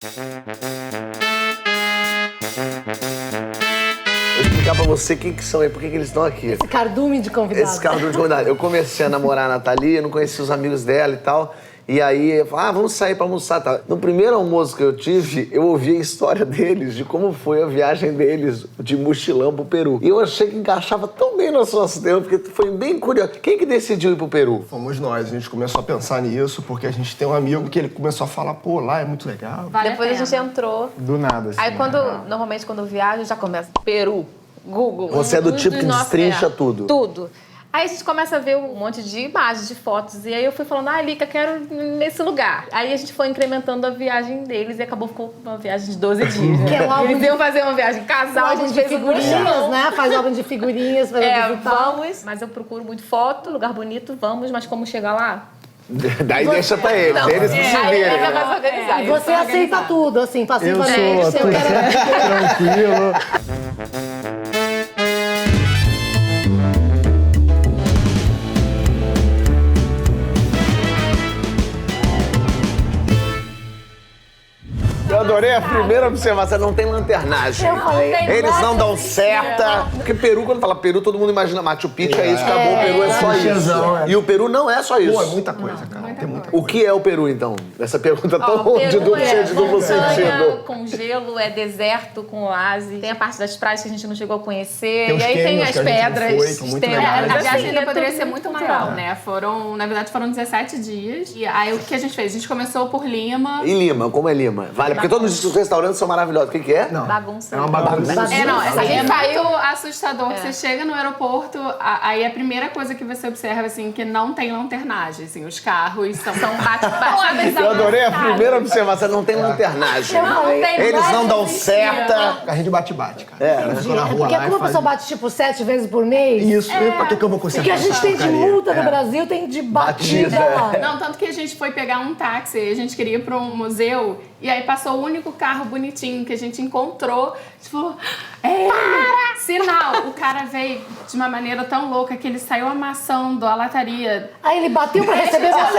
Vou explicar pra você quem que são e por que eles estão aqui. Esse cardume de convidados. Esse cardume de convidados. Eu comecei a namorar a Nathalie, eu não conhecia os amigos dela e tal. E aí, eu falei, vamos sair pra almoçar e tal. No primeiro almoço que eu tive, eu ouvi a história deles, de como foi a viagem deles de mochilão pro Peru. E eu achei que encaixava tão bem no nosso tema, porque foi bem curioso. Quem que decidiu ir pro Peru? Fomos nós, a gente começou a pensar nisso, porque a gente tem um amigo que ele começou a falar, pô, lá é muito legal. Depois a gente entrou. Do nada, assim. Aí normalmente quando eu viajo, já começa Peru, Google. Você é do tipo que destrincha tudo. Tudo. Aí a gente começa a ver um monte de imagens, de fotos. E aí eu fui falando, Lica, quero ir nesse lugar. Aí a gente foi incrementando a viagem deles e ficou uma viagem de 12 dias. Que é um álbum Eles iam fazer uma viagem casal, a gente fez figurinhas, né? Faz álbum de figurinhas, faz vamos. Mas eu procuro muito foto, lugar bonito, vamos. Mas como chegar lá? Daí deixa pra eles, eles que se Aí virem. fica mais organizado. E você aceita tudo, assim, Eu passivamente. sou tudo tranquilo. Eu adorei a primeira observação, não tem lanternagem. Eu falei, Eles não dão certa. Porque Peru, quando fala Peru, todo mundo imagina Machu Picchu, é isso, acabou, o Peru é só Clichêzão, isso. E o Peru não é só isso. Pô, é muita coisa, cara. Tem muita O que é o Peru, então? Essa pergunta tão Peru de duplo, cheia de duplo montanha sentido. com gelo, é deserto com oásis. Tem a parte das praias que a gente não chegou a conhecer. Tem os e aí tem canyons as que a gente não pedras. foi, que são muito tem legais. A assim, viagem ainda é poderia tudo ser muito natural. maior, né? Na verdade, foram 17 dias. E aí, o que a gente fez? A gente começou por Lima. E Lima, como é Lima? Vale, porque todos os restaurantes são maravilhosos. O que é? Não. Bagunça. É uma bagunça. A gente É saiu assustador. Que você chega no aeroporto, aí a primeira coisa que você observa, assim, que não tem lanternagem, assim, os carros são bate-bate. Eu adorei a primeira observação, não tem lanternagem. Eles não dão certa. A gente bate-bate, cara. É, A gente vai na rua Porque lá como e a faz... pessoa bate, tipo, 7 vezes por mês... Isso, pra que eu vou consertar? O que a gente essa tem de porcaria? multa no Brasil, tem de batida Batida. lá. Não, tanto que a gente foi pegar um táxi, a gente queria ir pra um museu, e aí passou o único carro bonitinho que a gente encontrou. A gente falou, sinal! O cara veio de uma maneira tão louca que ele saiu amassando a lataria. Aí ele bateu pra receber você.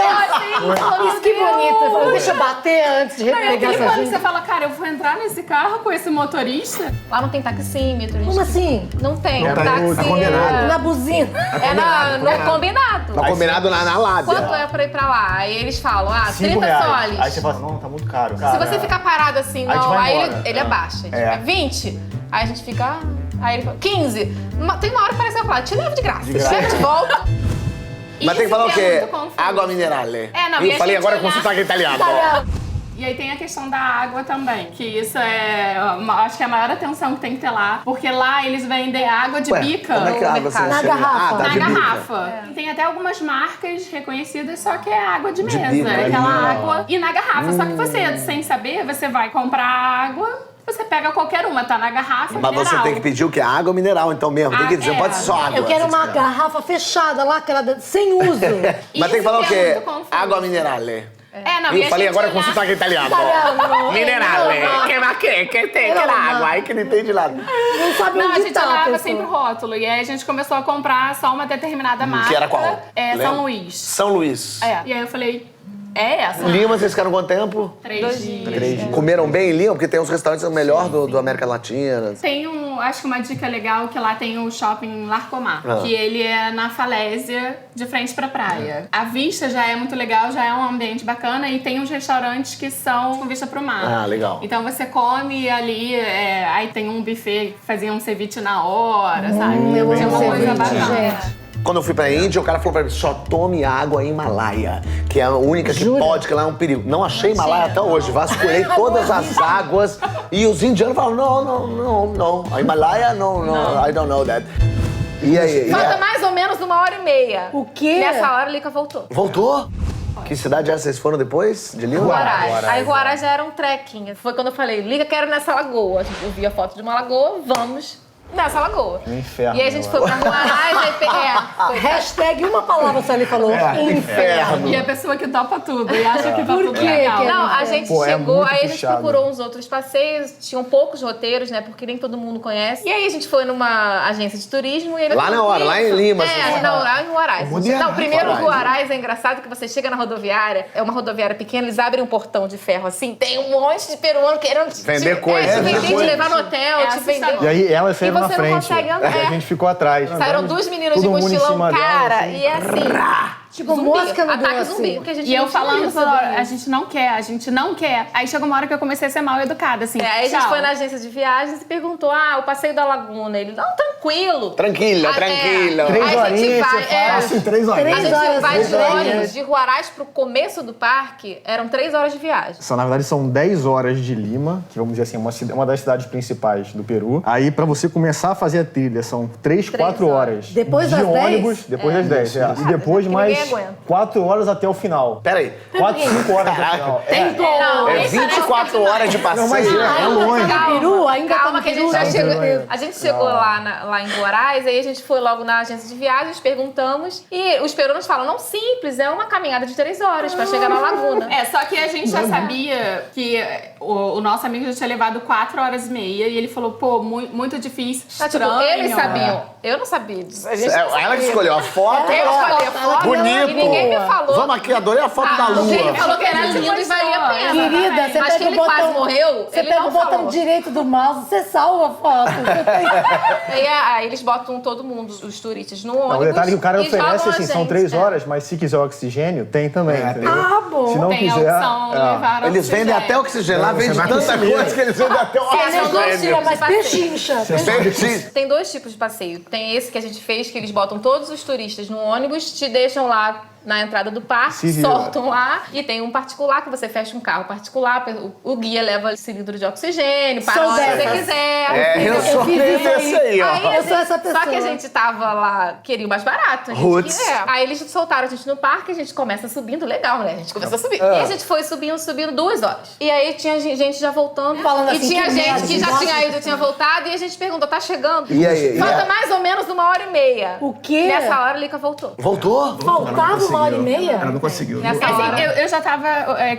Isso que bonito. Ele falou, deixa eu bater antes de Aí pegar aquele essa quando gente. você fala, cara, eu vou entrar nesse carro com esse motorista? Lá não tem taxímetro. a gente- Como assim? Não tem. Não O tá táxi combinado. Na buzina. no combinado. Tá combinado na lábia. Quanto é pra ir pra lá? Aí eles falam, 30 R$5. soles. Aí você fala assim, não, tá muito caro. Se você ficar parado assim, Aí a gente não, vai aí embora. ele abaixa. Tipo, É. 20. Aí a gente fica. Aí ele fala, 15. Tem uma hora que parece que eu falo, te levo de graça. De Te graça. levo de volta. Mas tem que falar o Isso quê? é muito confuso. Água minerale. Não, E e eu a falei gente agora com olhar- sotaque italiano. E aí tem a questão da água também, que isso acho que é a maior atenção que tem que ter lá. Porque lá eles vendem água de Ué, bica. como é que a água mercado. se Na chama? garrafa. tá Na de bica. garrafa. E tem até algumas marcas reconhecidas, só que é água de mesa. bica, É aquela ali, ó. água. E na garrafa. Só que você, sem saber, você vai comprar água, você pega qualquer uma, tá na garrafa. Mas você mineral. tem que pedir o quê? Água mineral, então mesmo. Tem que dizer, não pode ser só água. Eu quero uma garrafa fechada, lacrada, sem uso. Mas tem que falar o Isso que quê? é muito confuso. Água minerale. Não, e Eu a falei gente agora com olhar- sotaque italiano. Italiano. Minerale. Não, Que ma que tem aquela água aí que não entende nada. Não sabe Não, a onde gente tá olhava pessoa. sempre o rótulo. E aí a gente começou a comprar só uma determinada marca. Que era qual? É, Lembra? São Luís. São Luís. E aí eu falei, é essa? Lima, vocês ficaram quanto tempo? 3 dias. 3 dias. Comeram bem em Lima? Porque tem uns restaurantes melhor do América Latina. Tem acho que uma dica legal que lá tem o shopping Larcomar, Ah. que ele é na falésia, de frente pra praia. A vista já é muito legal, já é um ambiente bacana e tem uns restaurantes que são com vista pro mar. Ah, legal. Então você come ali, aí tem um buffet que fazia um ceviche na hora, sabe? eu Tinha amo uma coisa ceviche, bacana. gente. Quando eu fui pra Índia, o cara falou pra mim, só tome água Himalaia, que é a única que Jura? pode, que lá é um perigo. Não achei Himalaia até hoje, vasculhei todas as águas e os indianos falam, não, a Himalaia, não, I don't know that. E aí? Falta mais ou menos 1h30. O quê? Nessa hora, a Lica voltou. Voltou? Que cidade é essa? Vocês foram depois de Lima? Huaraz. Aí Huaraz já era um trekking. Foi quando eu falei, Lica, quero ir nessa lagoa. Eu vi a foto de uma lagoa, vamos. Nessa lagoa. No inferno, E aí a gente foi pra Huaraz, aí Hashtag uma palavra só ele falou. Inferno. E a pessoa que topa tudo e acha que tá Por tudo quê? legal. Não, a gente Pô, é chegou, muito aí a gente puxado. procurou uns outros passeios, tinham poucos roteiros, né? Porque nem todo mundo conhece. E aí a gente foi numa agência de turismo e ele Lá na hora, lá em Lima, É, assim. não, lá em Huaraz. Não, primeiro Huaraz. Huaraz é engraçado que você chega na rodoviária, é uma rodoviária pequena, eles abrem um portão de ferro assim, tem um monte de peruano querendo Vender coisa, te vender vender, te coisa. levar no hotel, te vender. assustador. E aí elas saíram E na você não frente. consegue andar. E a gente ficou atrás. Saíram duas meninas de todo mundo em mochilão, cima dela, cara, assim. e é assim. Tipo, zumbi, mosca no ataque doce. zumbi. Porque a gente E eu não tinha falando isso, toda hora, né? a gente não quer, a gente não quer. Aí chegou uma hora que eu comecei a ser mal educada, assim. Aí a gente tchau. foi na agência de viagens e perguntou: o passeio da Laguna. Ele, não, tranquilo. Tranquila, tranquila. 3 Aí a gente horinhas, vai, você faz Em 3 horas. A gente horas, vai de 3 horas. ônibus de Huaraz pro começo do parque, eram 3 horas de viagem. Na verdade, são 10 horas de Lima, que vamos dizer assim, uma das cidades principais do Peru. Aí, pra você começar a fazer a trilha, são 3, 4 horas. Depois de das 10? ônibus, depois das 10. E depois que mais ninguém aguenta. 4 horas até o final. Peraí. 4, 5 horas até o final. Tempo! Não, É esse 24 horas de Não, mas passeio. é longe. Tá no Peru? Ainda tá Calma, no que a gente Peru? já Tá no chegou. Peru. A gente chegou lá em Huaraz, aí a gente foi logo na agência de viagens, perguntamos, e os peruanos falam: não, simples, é uma caminhada de 3 horas pra chegar na Laguna. É, só que a gente já sabia que o nosso amigo já tinha levado 4 horas e meia e ele falou, pô, muito difícil, Ah, tipo, estranho. eles sabiam. Eu não sabia disso. A gente não Ela sabia. que escolheu a foto. Eu escolhi a foto Bonito. e ninguém me falou. Vamos aqui, adorei a foto da Porque ele lua. falou que era lindo e valia a pena. Querida, você Mas que pega o ele quase botão... morreu, Você ele pega não o botão falou. direito do mouse, você salva a foto. Você tem... Aí eles botam todo mundo, os turistas, no ônibus. Não, o detalhe é que o cara e oferece jogam a assim, são gente. 3 horas, mas se quiser oxigênio, tem também, entendeu? Ah, bom. Se não Tem quiser... a opção, levar Eles vendem até oxigênio. Lá vende vai tanta consumir. coisa que eles vendem até São dois oxigênio. tipos Mas de passeio. pechincha. Tem 2 tipos de passeio. Tem esse que a gente fez, que eles botam todos os turistas no ônibus, te deixam lá na entrada do parque, Se vira. soltam lá. E tem um particular, que você fecha um carro particular, o guia leva cilindro de oxigênio, para Sou onde você dessas. quiser. É, eu sou fiz meio isso aí. desse aí, ó. Aí, Eu sou essa pessoa. Só que a gente tava lá, queria o mais barato. A gente Roots. queria. Aí eles soltaram a gente no parque, a gente começa subindo, legal, né? A gente começou a subir. E a gente foi subindo 2 horas. E aí tinha gente já voltando. Falando e assim, tinha que gente merda, que já nossa. tinha ido, tinha voltado. E a gente perguntou, tá chegando? E aí? Falta mais ou menos 1h30. O quê? Nessa hora, a Lica voltou. Voltou? Faltava 1h30? Ela não conseguiu. Nessa hora. Assim, eu já tava,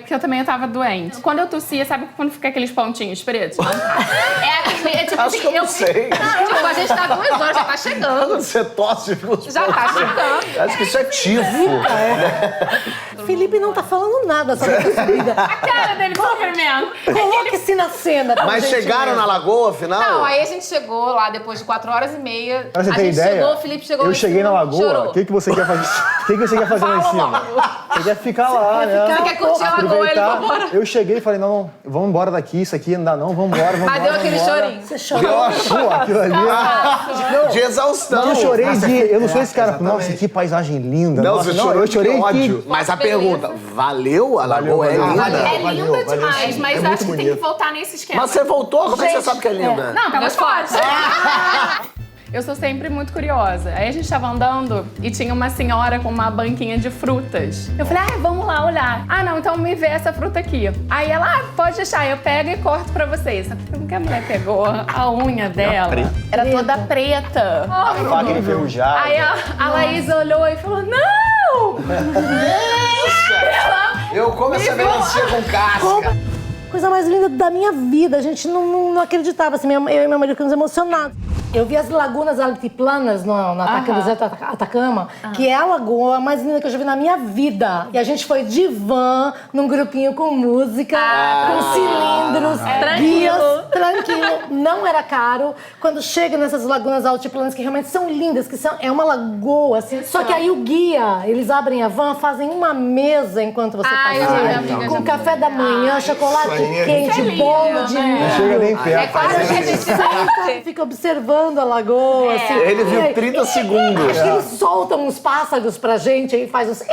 que eu também tava doente. Quando eu tossia, sabe quando fica aqueles pontinhos pretos? É tipo Acho que eu não sei. Tipo, a gente tá 2 horas, já tá chegando. Quando você tosse, fica os Já tá chegando. Acho que isso é tifo. Felipe não tá falando nada sobre essa vida. A cara dele sofrimento. Coloque-se na cena. por Mas gentileza. chegaram na lagoa, afinal? Não, aí a gente chegou lá depois de 4 horas e meia. Pra você a ter gente ideia, chegou, o Felipe chegou lá eu em cheguei cima, na lagoa, chorou. o que você quer fazer? O que você quer fazer lá em cima? Você quer ficar lá, né? ficar- Você quer curtir a lagoa, ele vai embora. Eu cheguei e falei, não, vamos embora daqui, isso aqui não dá não, vamos embora, vamos Mas embora. deu aquele vamos embora. chorinho. Você chorou. Pô, aquilo ali... De exaustão. Eu chorei eu não sou esse cara, exatamente. nossa, que paisagem linda. Não, nossa, você chorou eu chorei de ódio. que... Mas a Beleza. pergunta, valeu? A lagoa é linda? É linda valeu demais, sim. mas É eu muito acho que tem bonito. que voltar nesse esquema. Mas você voltou? Como é que você sabe que é linda? Não, tava Meus forte. fotos. Eu sou sempre muito curiosa. Aí a gente tava andando e tinha uma senhora com uma banquinha de frutas. Eu falei, vamos lá olhar. Ah, não, então me vê essa fruta aqui. Aí ela, pode deixar, eu pego e corto pra vocês. Só que a mulher pegou a unha dela. Era toda preta. Faca enferrujada. Aí a Laís olhou e falou, não! Eu como essa melancia com casca. Coisa mais linda da minha vida. A gente não acreditava. Assim, eu e meu marido ficamos emocionados. Eu vi as lagunas altiplanas no deserto Atacama, que é a lagoa mais linda que eu já vi na minha vida. E a gente foi de van, num grupinho com música, com cilindros, guias, tranquilo. Não era caro. Quando chega nessas lagunas altiplanas, que realmente são lindas, é uma lagoa, assim. Só que aí o guia, eles abrem a van, fazem uma mesa enquanto você eu vi, minha amiga passeia. já Com café da manhã, chocolate Isso aí é quente, bolo de Não milho. chega nem É perto. quase que a gente Senta, fica observando a lagoa, assim. Ele viu 30 segundos. Acho que eles soltam uns pássaros pra gente, aí faz uns...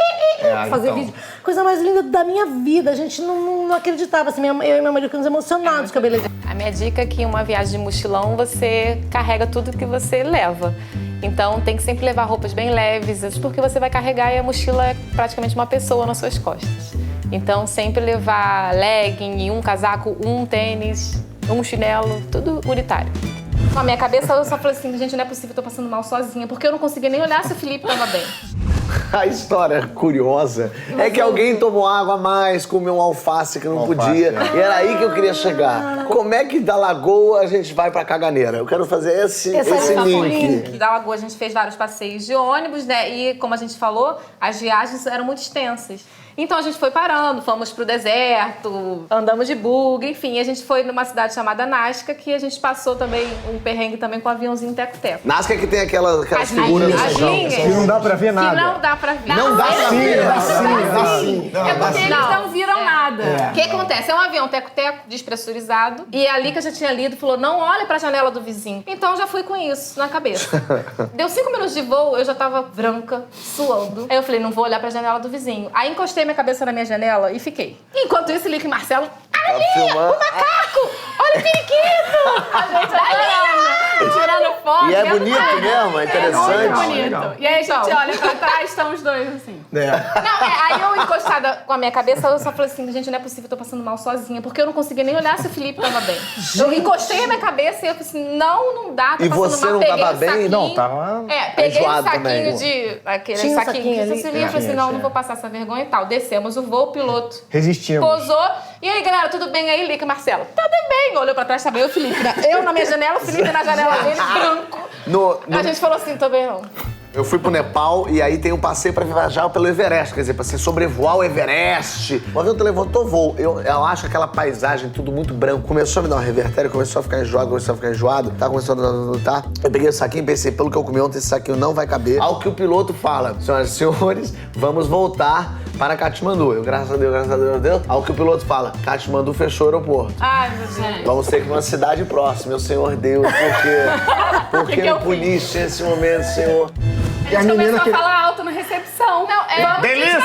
fazer então. vídeo. Coisa mais linda da minha vida. A gente não acreditava, assim. Eu e meu marido ficamos emocionados com a beleza. A minha dica é que em uma viagem de mochilão você carrega tudo que você leva. Então tem que sempre levar roupas bem leves, porque você vai carregar e a mochila é praticamente uma pessoa nas suas costas. Então sempre levar legging, um casaco, um tênis, um chinelo, tudo unitário. Com a minha cabeça, eu só falei assim, gente, não é possível, eu tô passando mal sozinha, porque eu não conseguia nem olhar se o Felipe tava bem. A história curiosa é que alguém tomou água a mais, comeu um alface que não podia. E era aí que eu queria chegar. Como é que da Lagoa a gente vai pra Caganeira? Eu quero fazer esse link. Da Lagoa a gente fez vários passeios de ônibus, né? E como a gente falou, as viagens eram muito extensas. Então a gente foi parando, fomos pro deserto, andamos de bug, enfim. A gente foi numa cidade chamada Nazca, que a gente passou também um perrengue também com um aviãozinho teco-teco. Nazca que tem aquelas As figuras... linhas. Que não dá pra ver nada. Que não dá pra ver. Não dá pra ver. Dá sim. É porque eles não viram nada. O que acontece? É um avião teco-teco, despressurizado. E a Lica já tinha lido, falou, não olha pra janela do vizinho. Então já fui com isso na cabeça. Deu 5 minutos de voo, eu já tava branca, suando. Aí eu falei, não vou olhar pra janela do vizinho. Aí encostei minha cabeça na minha janela e fiquei. Enquanto isso, Lica e Marcelo, ali, o macaco! Olha o periquito! A gente tirando foto. E é bonito mesmo, é interessante. É muito bonito. E aí a gente olha pra trás, estão os dois assim. Aí eu encostada com a minha cabeça, eu só falei assim, gente, não é possível, eu tô passando mal sozinha, porque eu não conseguia nem olhar se o Felipe tava bem. Eu encostei a minha cabeça e eu falei assim, não dá, tô E passando você mal. não Peguei tava um bem? saquinho, Não, tava peguei um enjoado saquinho também. de... Aquele Tinha um saquinho saquinho que ali. você lia, eu falei assim, não vou passar essa vergonha e tal. Descemos o voo, o piloto Resistimos. posou. E aí, galera, tudo bem aí, Lica e Marcelo? Tudo bem. Olhou pra trás também, o Felipe. Eu na minha janela, o Felipe na janela dele, branco. A gente falou assim, tô bem não. Eu fui pro Nepal e aí tem um passeio pra viajar pelo Everest, quer dizer, pra você sobrevoar o Everest. O avião levantou voo. Eu acho aquela paisagem tudo muito branco. Começou a me dar um revertério, começou a ficar enjoado, tá começando a tá. Eu peguei o saquinho e pensei, pelo que eu comi ontem, esse saquinho não vai caber. Ao que o piloto fala, senhoras e senhores, vamos voltar para Katmandu. Eu, graças a Deus. Ao que o piloto fala, Katmandu fechou o aeroporto. Ai, meu Deus. Vamos ter que ir numa cidade próxima, meu Senhor Deus, por que me puniste nesse momento, Senhor? A gente começou a falar alto na recepção. Não, Delícia!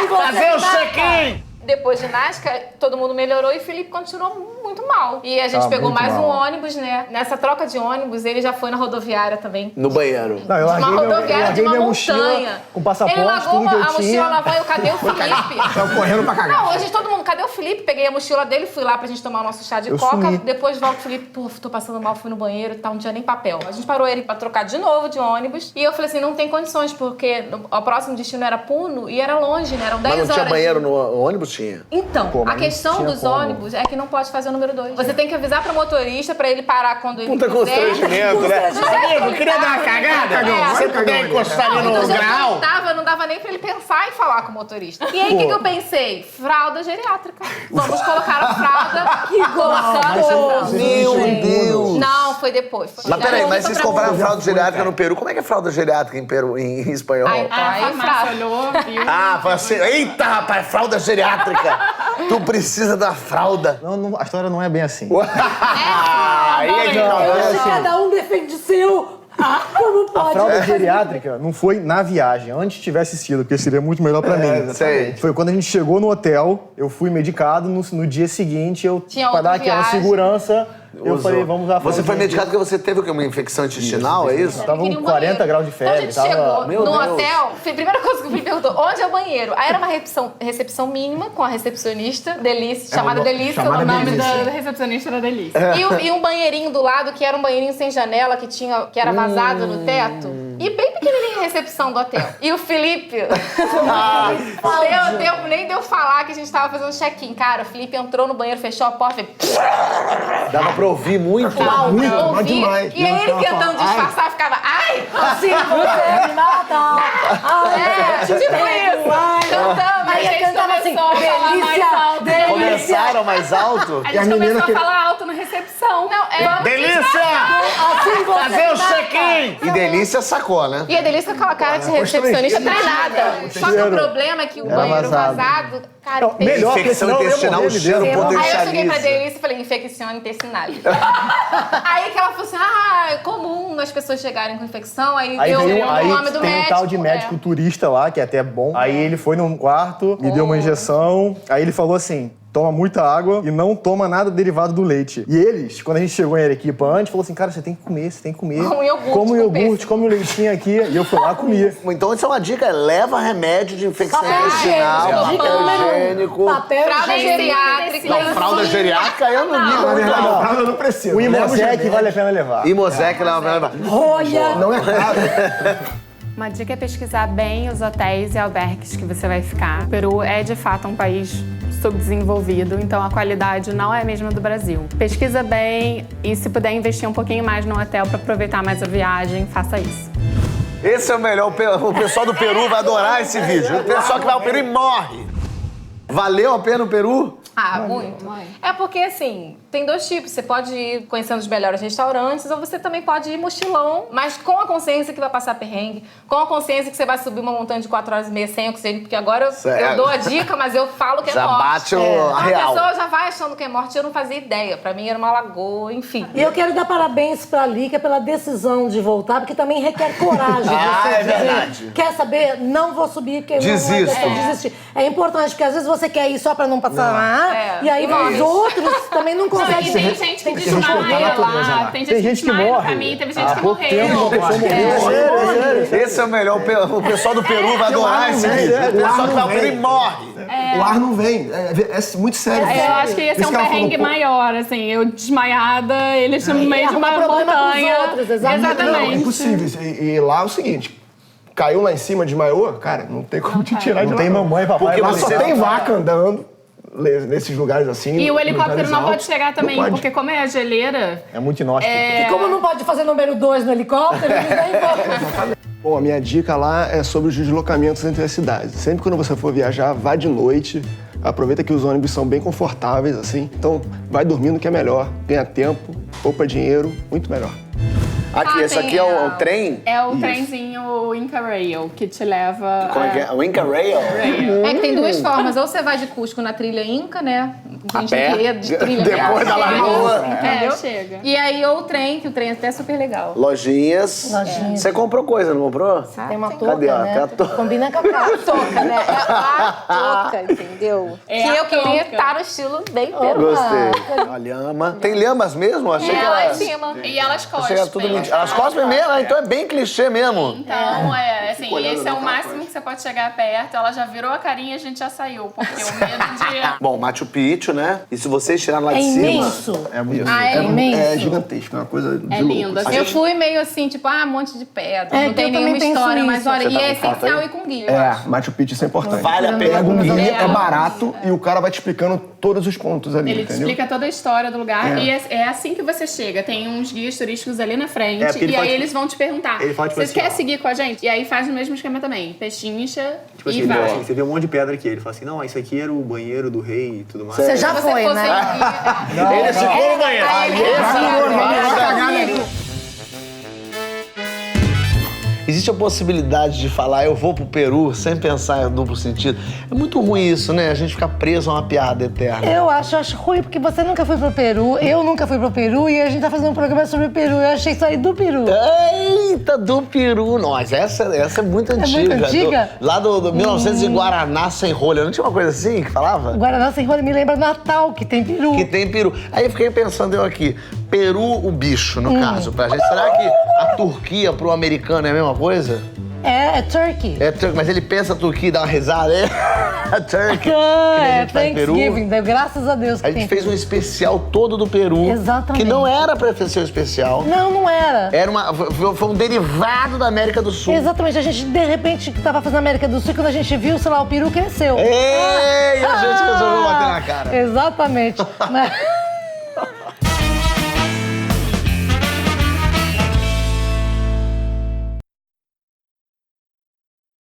Fazer o check-in! Depois de Nazca, todo mundo melhorou e o Felipe continuou muito mal. E a gente pegou mais um ônibus, né? Nessa troca de ônibus, ele já foi na rodoviária também. No banheiro. Não, eu larguei Uma rodoviária de uma minha mochila montanha. com passaporte, ele largou tudo que eu a mochila tinha. na van, eu, cadê o Felipe? Saiu correndo pra cagar. Não, hoje todo mundo, cadê o Felipe? Peguei a mochila dele, fui lá pra gente tomar o nosso chá de Eu coca. sumi. Depois volta o Felipe, pô, tô passando mal, fui no banheiro e tal, não tinha nem papel. A gente parou ele pra trocar de novo de ônibus. E eu falei assim, não tem condições, porque o próximo destino era Puno e era longe, né? Eram 10 Mas não horas. tinha banheiro no ônibus? Tinha. Então, Pô, mas a não questão tinha dos como. ônibus é que não pode fazer o número 2. Você tem que avisar pro motorista pra ele parar quando ele Puta quiser. constrangimento, né? Amigo, queria dar uma cagada? É. Você puder encostar ali Não, no grau? não dava nem pra ele pensar em falar com o motorista. E aí, o que eu pensei? Fralda geriátrica. Vamos colocar a fralda. Colocamos a fralda. Meu Deus! Não, foi depois. Mas peraí, mas vocês compraram fralda geriátrica no Peru. Como é que é fralda geriátrica em espanhol? Aí, A farmácia fralda. olhou, viu? Ah, foi assim. Eita, rapaz, fralda geriátrica! Tu precisa da fralda. Não, a história não é bem assim. Aí é que Eu acho que cada um defende o seu. Como A pode? fralda geriátrica não foi na viagem, antes tivesse sido, porque seria muito melhor pra mim. sei. Foi quando a gente chegou no hotel, eu fui medicado, no dia seguinte, Tinha pra outra dar aquela viagem. segurança, eu falei, vamos usar a fralda Você foi geriátrica. medicado porque você teve o quê? Uma infecção intestinal, é isso? Tava Queria com um 40 banheiro. graus de febre. Então a gente chegou Meu no Deus. hotel, a primeira coisa que o Felipe perguntou, onde é o banheiro? Aí era uma recepção mínima com a recepcionista, Delícia, chamada Delícia. chamada O nome Delícia. Da recepcionista era delícia. E um banheirinho do lado, que era um banheirinho sem janela, que era vazado no teto. E bem pequenininha a recepção do hotel. E o Felipe... nem deu falar que a gente tava fazendo check-in. Cara, o Felipe entrou no banheiro, fechou a porta e... Dava pra ouvir muito. Muito, Ouvi, mas demais. E aí ele tentando disfarçar, ficava... Ai! Assim, você me mata. Tipo isso! Cantando. Aí a gente cantava assim, começou a falar mais delícia, alto. delícia. Começaram mais alto? A E a gente menina começou que- a falar alto na recepção. Delícia! Assim você Fazer o me mata. check-in! E Delícia sacou, né? E a Delícia com aquela cara de recepcionista treinada. Só que o problema é que o Era banheiro vazado. vazado, cara, Não, melhor, porque Infecção senão eu ia intestinal, morrer de cheiro dentro. potencial. Aí eu cheguei pra Potencializa. Delícia e falei, infecção intestinal. Aí que ela falou assim, é comum as pessoas chegarem com infecção, aí Aí deu veio, o aí nome do tem médico. um tal de médico turista lá, que é até bom. Aí ele foi num quarto, me deu uma injeção. Aí ele falou assim, toma muita água e não toma nada derivado do leite. E eles, quando a gente chegou em Arequipa antes, falou assim, cara, você tem que comer. Como iogurte, Come com iogurte, pêssego. come o leitinho aqui. E eu fui lá e comi. Então, isso é uma dica, leva remédio de infecção Papel intestinal, higiênico. Dica papel número 1. higiênico. Papel Fralda higiênico. geriátrica. Não, fralda geriátrica eu não digo muito, Não, não. fralda não precisa. O Leva os Imosec remédios. vale a pena levar. Imosec leva. Rolha. Não é caro. Uma dica é pesquisar bem os hotéis e albergues que você vai ficar. O Peru é, de fato, um país subdesenvolvido, então a qualidade não é a mesma do Brasil. Pesquisa bem e, se puder investir um pouquinho mais no hotel para aproveitar mais a viagem, faça isso. Esse é o melhor. O pessoal do Peru vai adorar esse vídeo. O pessoal que vai ao Peru e morre. Valeu a pena o Peru? Ah, muito. É porque, assim, tem dois tipos. Você pode ir conhecendo os melhores restaurantes ou você também pode ir mochilão, mas com a consciência que vai passar perrengue, com a consciência que você vai subir uma montanha de 4 horas e meia sem oxigênio, porque agora eu dou a dica, mas eu falo que é Já morte. bate a A real. pessoa já vai achando que é morte, eu não fazia ideia. Pra mim era uma lagoa, enfim. E eu quero dar parabéns pra Líca pela decisão de voltar, porque também requer coragem. Você é dizer, verdade. quer saber? Não vou subir, porque Desisto. não vai desistir. É importante, porque às vezes você quer ir só pra não passar lá, e aí os outros também não Não, conseguem. e tem gente que respeitar a desmaia natureza lá, lá. tem Tem gente gente que que desmaia no morre. caminho, teve gente Há que pouco tempo morreu. uma pessoa morreu. Esse é o melhor. O pessoal do Peru vai adorar esse vídeo. O pessoal que vai ao Peru e morre. O ar não vem. É muito sério. Eu acho que ia ser Isso um que ela perrengue falou, pô, maior, assim, eu desmaiada, eles no meio de uma arrumar problema com os montanha. outros, exatamente. Não, é impossível. E lá é o seguinte, caiu lá em cima, desmaiou, cara, não tem como te tirar de Não lá. tem mamãe e papai. Porque Lá lá só você- tem vaca andando nesses lugares assim. E o helicóptero lugares não pode altos. chegar também, Não pode. porque como é a geleira, É muito inóspito. E como não pode fazer número 2 no helicóptero, ninguém vai. Bom, a minha dica lá é sobre os deslocamentos entre as cidades. Sempre quando você for viajar, vá de noite. Aproveita que os ônibus são bem confortáveis, assim. Então, vai dormindo que é melhor. Ganha tempo, poupa dinheiro, muito melhor. Aqui, esse tem aqui é o trem? é o trenzinho Inca Rail, que te leva... Como é que é? O Inca Rail? É que tem duas formas. Ou você vai de Cusco na trilha Inca, né? Tem gente pé? que ia de trilha Depois da lagoa. Entendeu? chega. E aí, ou o trem, que o trem é até super legal. Lojinhas. Lojinhas. Você comprou coisa, não comprou? Tem uma touca, Cadê? Ó, né? tem a touca. Combina com a cara. Toca, né? É a toca, entendeu? É que a eu queria toca. estar no estilo bem peru. Gostei. A lhama. Tem lhamas mesmo? Achei que Lá era... em cima. E elas Achei que era tudo cospem. mentira. Elas cospem mesmo? Então é bem clichê mesmo. Então, assim, esse é o máximo que você pode chegar perto. Ela já virou a carinha e a gente já saiu, porque o medo de... Bom, Machu Picchu, né? E se vocês tirarem lá É de cima... imenso. É muito Ah, é imenso. É gigantesco, é uma coisa de louco. lindo, assim. Eu fui meio assim, tipo, um monte de pedra. É, não que eu tem também nenhuma penso história, mas isso. olha, Você e tá é com foto essencial aí? ir com guia. É, Machu Picchu isso é importante. Vale a pena Pega um com guia, guia. é barato e o cara vai te explicando todos os pontos ali, Ele te entendeu? explica toda a história do lugar e é assim que você chega. Tem uns guias turísticos ali na frente porque ele e aí fala, eles vão te perguntar, ele fala, tipo vocês assim, querem ó. seguir com a gente? E aí faz o mesmo esquema também, pechincha Tipo e assim, vai. você vê um monte de pedra aqui. Ele fala assim, não, isso aqui era o banheiro do rei e tudo mais. Você já Se você foi, for né? sem guia... Ele ficou no banheiro. Existe a possibilidade de falar, eu vou pro Peru, sem pensar em duplo sentido. É muito ruim isso, né? A gente ficar preso a uma piada eterna. Eu acho ruim, porque você nunca foi pro Peru, eu nunca fui pro Peru e a gente tá fazendo um programa sobre o Peru. Eu achei isso aí do Peru. Eita, do Peru. Nossa, essa é muito antiga. muito antiga? Lá do 1900 de Guaraná sem rolha. Não tinha uma coisa assim que falava? Guaraná sem rolha me lembra Natal, que tem peru. Que tem peru. Aí eu fiquei pensando eu aqui, Peru o bicho, no caso, pra gente. Será que a Turquia pro americano é a mesma coisa? É turkey. Mas ele pensa Turquia e dá uma risada, é? Turkey. que nem a É, gente faz no Peru. Thanksgiving, graças a Deus que A gente tem. fez um especial todo do Peru. Exatamente. Que não era pra ser um especial. Não era. Foi um derivado da América do Sul. Exatamente, a gente de repente tava fazendo América do Sul e quando a gente viu, sei lá, o peru cresceu. Ei, a gente resolveu bater na cara. Exatamente. Mas-